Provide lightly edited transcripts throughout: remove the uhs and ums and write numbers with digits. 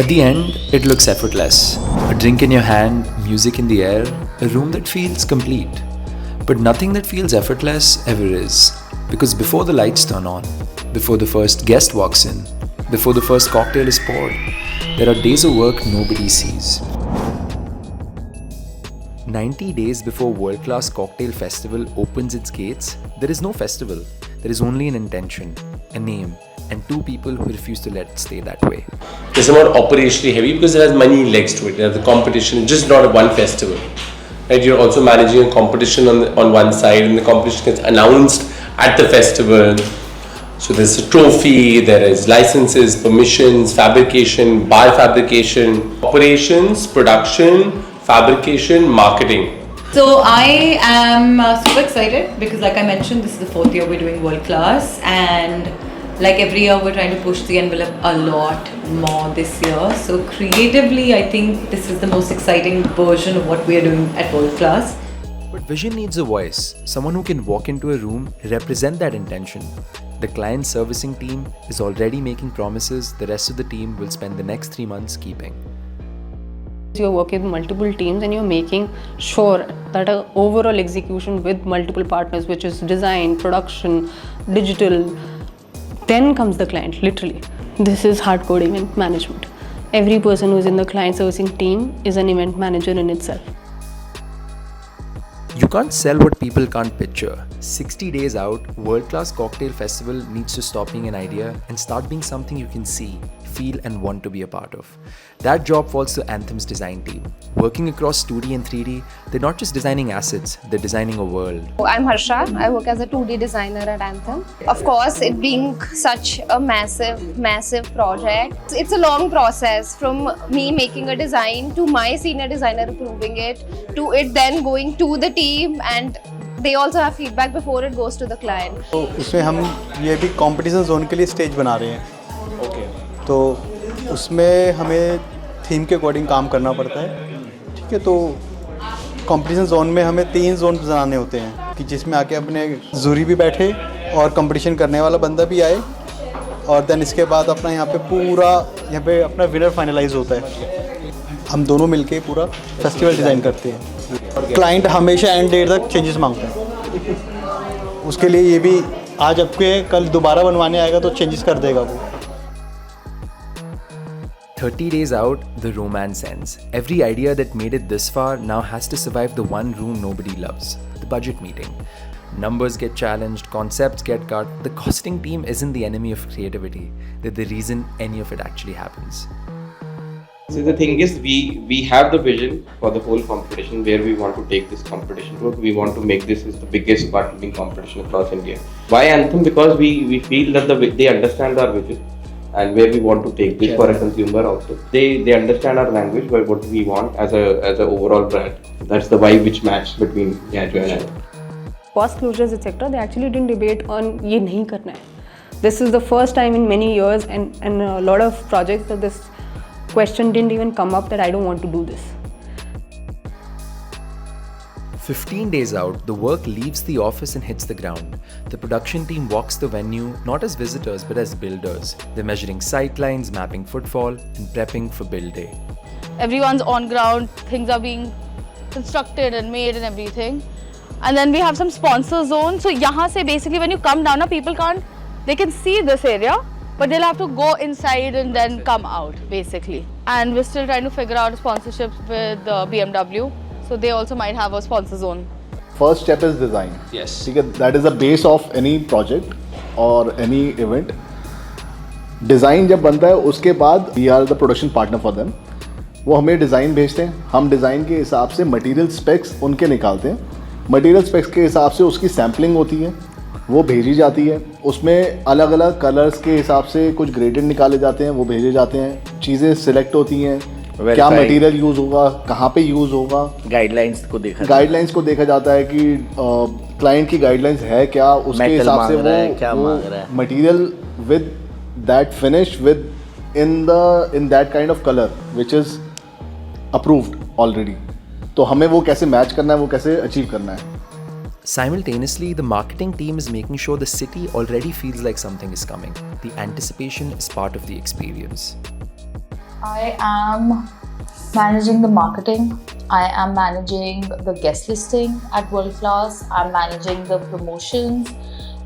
At the end, it looks effortless. A drink in your hand, music in the air, a room that feels complete. But nothing that feels effortless ever is. Because before the lights turn on, before the first guest walks in, before the first cocktail is poured, there are days of work nobody sees. 90 days before World Class Cocktail Festival opens its gates, there is no festival. There is only an intention, a name, and two people who refuse to let it stay that way. It's more operationally heavy because it has many legs to it. There's the competition, just not one festival. Right? You're also managing a competition on one side, and the competition gets announced at the festival. So there's a trophy, there is licenses, permissions, fabrication, bar fabrication, operations, production, fabrication, marketing. So I am super excited because, like I mentioned, this is the 4th year we're doing World Class, and like every year we're trying to push the envelope a lot more this year. So creatively, I think this is the most exciting version of what we are doing at World Class. But vision needs a voice, someone who can walk into a room, represent that intention. The client servicing team is already making promises the rest of the team will spend the next 3 months keeping. You're working with multiple teams and you're making sure that an overall execution with multiple partners, which is design, production, digital, then comes the client, literally. This is hardcore event management. Every person who's in the client servicing team is an event manager in itself. You can't sell what people can't picture. 60 days out, World Class Cocktail Festival needs to stop being an idea and start being something you can see, feel and want to be a part of. That job falls to Anthem's design team. Working across 2D and 3D, they're not just designing assets, they're designing a world. I'm Harsha. I work as a 2D designer at Anthem. Of course, it being such a massive project, it's a long process from me making a design to my senior designer approving it, to it then going to the team, and they also have feedback before it goes to the client. तो उसमें हम ये भी competition zone के लिए stage बना रहे हैं। ओके। तो उसमें हमें थीम के अकॉर्डिंग काम करना पड़ता है। ठीक है, तो कंपटीशन जोन में हमें 3 जोन बनाने होते हैं कि जिसमें आके अपने जूरी भी बैठे और कंपटीशन करने वाला बंदा भी आए, और देन इसके बाद अपना यहाँ पे अपना विनर फाइनलाइज होता है। हम दोनों मिलके पूरा फेस्टिवल डिज़ाइन करते हैं। क्लाइंट हमेशा एंड डेट तक चेंजेस मांगता है। उसके लिए ये भी आज आपके कल दोबारा बनवाने आएगा तो चेंजेस कर देगा वो। 30 days out, the romance ends. Every idea that made it this far now has to survive the one room nobody loves, the budget meeting. Numbers get challenged, concepts get cut. The costing team isn't the enemy of creativity. They're the reason any of it actually happens. So the thing is, we have the vision for the whole competition, where we want to take this competition to. We want to make this as the biggest bartending competition across India. Why Anthem? Because we feel that they understand our vision and where we want to take this for a consumer also. They understand our language, but what we want as a overall brand. That's the vibe which matched between Yaju and Anthem. Cost closures, etc. They actually didn't debate on ये नहीं करना है. This is the first time in many years, and a lot of projects that this question didn't even come up that I don't want to do this. 15 days out, the work leaves the office and hits the ground. The production team walks the venue not as visitors but as builders. They're measuring sightlines, mapping footfall, and prepping for build day. Everyone's on ground, things are being constructed and made and everything. And then we have some sponsor zone. So yahan se basically when you come down, they can see this area, but they'll have to go inside and then come out basically. And we're still trying to figure out sponsorships with BMW. So they also might have a sponsor zone. First step is design. Yes. That is the base of any project or any event. Design जब बनता है उसके बाद we are the production partner for them. वो हमें design भेजते हैं, हम डिज़ाइन के हिसाब से मटेरियल स्पेक्स उनके निकालते हैं। मटेरियल स्पेक्स के हिसाब से उसकी सैम्पलिंग होती है, वो भेजी जाती है। उसमें अलग अलग कलर्स के हिसाब से कुछ ग्रेडेड निकाले जाते हैं, वो भेजे जाते हैं। चीज़ें सिलेक्ट होती हैं, क्या मटेरियल यूज़ होगा, कहाँ पे यूज़ होगा, गाइडलाइंस को देखा जाता है कि क्लाइंट की गाइडलाइंस है क्या, उसके हिसाब से वो material with that finish with in that kind of colour which is approved already. तो हमें वो कैसे मैच करना है, वो कैसे अचीव करना है। Simultaneously, the marketing team is making sure the city already feels like something is coming. The anticipation is part of the experience. I am managing the marketing. I am managing the guest listing at World Class. I'm managing the promotions.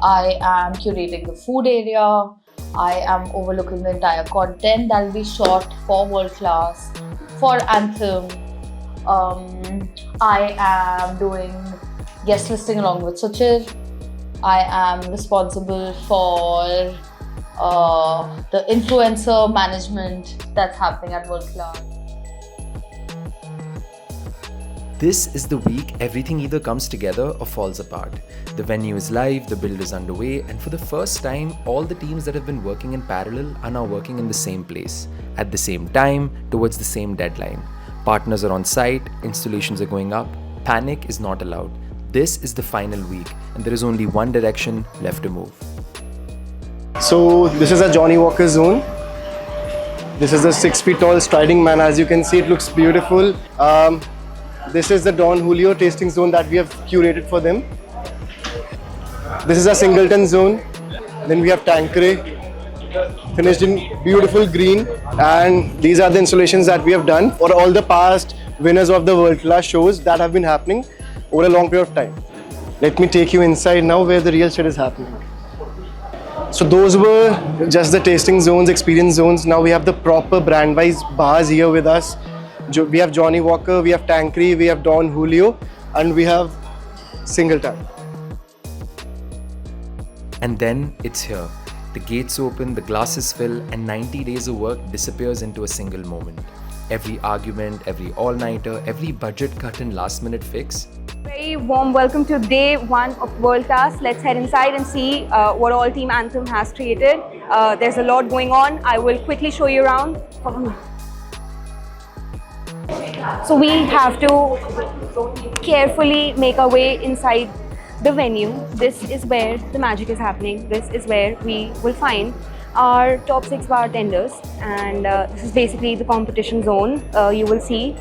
I am curating the food area. I am overlooking the entire content that will be shot for World Class, for Anthem. I am doing guest listing along with Suchir. I am responsible for the influencer management that's happening at World Class. This is the week everything either comes together or falls apart. The venue is live, the build is underway, and for the first time, all the teams that have been working in parallel are now working in the same place, at the same time, towards the same deadline. Partners are on site, installations are going up, panic is not allowed. This is the final week, and there is only one direction left to move. So this is a Johnny Walker zone. This is a 6 feet tall striding man. As you can see, it looks beautiful. This is the Don Julio tasting zone that we have curated for them. This is a Singleton zone. Then we have Tanqueray, finished in beautiful green. And these are the installations that we have done for all the past winners of the world class shows that have been happening over a long period of time. Let me take you inside now where the real shit is happening. So those were just the tasting zones, experience zones. Now we have the proper brand-wise bars here with us. We have Johnny Walker, we have Tanqueray, we have Don Julio, and we have Singleton. And then it's here. The gates open, the glasses fill, and 90 days of work disappears into a single moment. Every argument, every all-nighter, every budget cut and last-minute fix. Very warm welcome to day one of World Class. Let's head inside and see what all Team Anthem has created. There's a lot going on. I will quickly show you around. Follow me. So we have to carefully make our way inside the venue. This is where the magic is happening. This is where we will find our top 6 bartenders, and this is basically the competition zone. You will see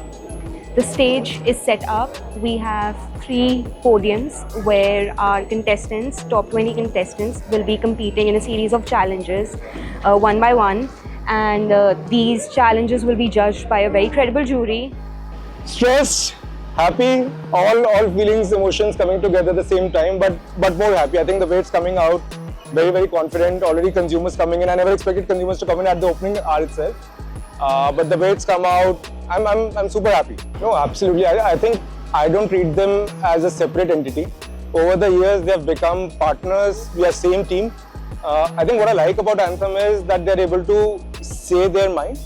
the stage is set up. We have 3 podiums where our contestants, top 20 contestants, will be competing in a series of challenges one by one, and these challenges will be judged by a very credible jury. Stressed, happy, all feelings, emotions coming together at the same time, but more happy. I think the weight's coming out, very confident. Already consumers coming in. I never expected consumers to come in at the opening hour itself, but the weight's come out. I'm super happy. No, absolutely. I think I don't treat them as a separate entity. Over the years, they have become partners. We are same team. I think what I like about Anthem is that they're able to say their mind.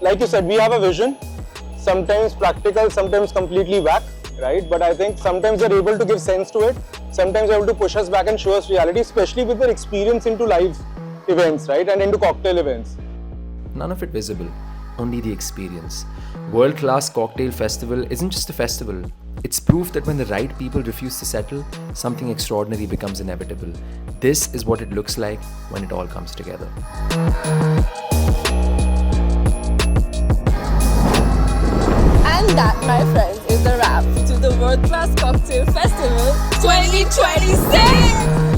Like you said, we have a vision. Sometimes practical, sometimes completely whack, right? But I think sometimes they're able to give sense to it. Sometimes they're able to push us back and show us reality, especially with their experience into live events, right? And into cocktail events. None of it visible, only the experience. World Class Cocktail Festival isn't just a festival. It's proof that when the right people refuse to settle, something extraordinary becomes inevitable. This is what it looks like when it all comes together. And that, my friends, is the wrap to the World Class Cocktail Festival 2026!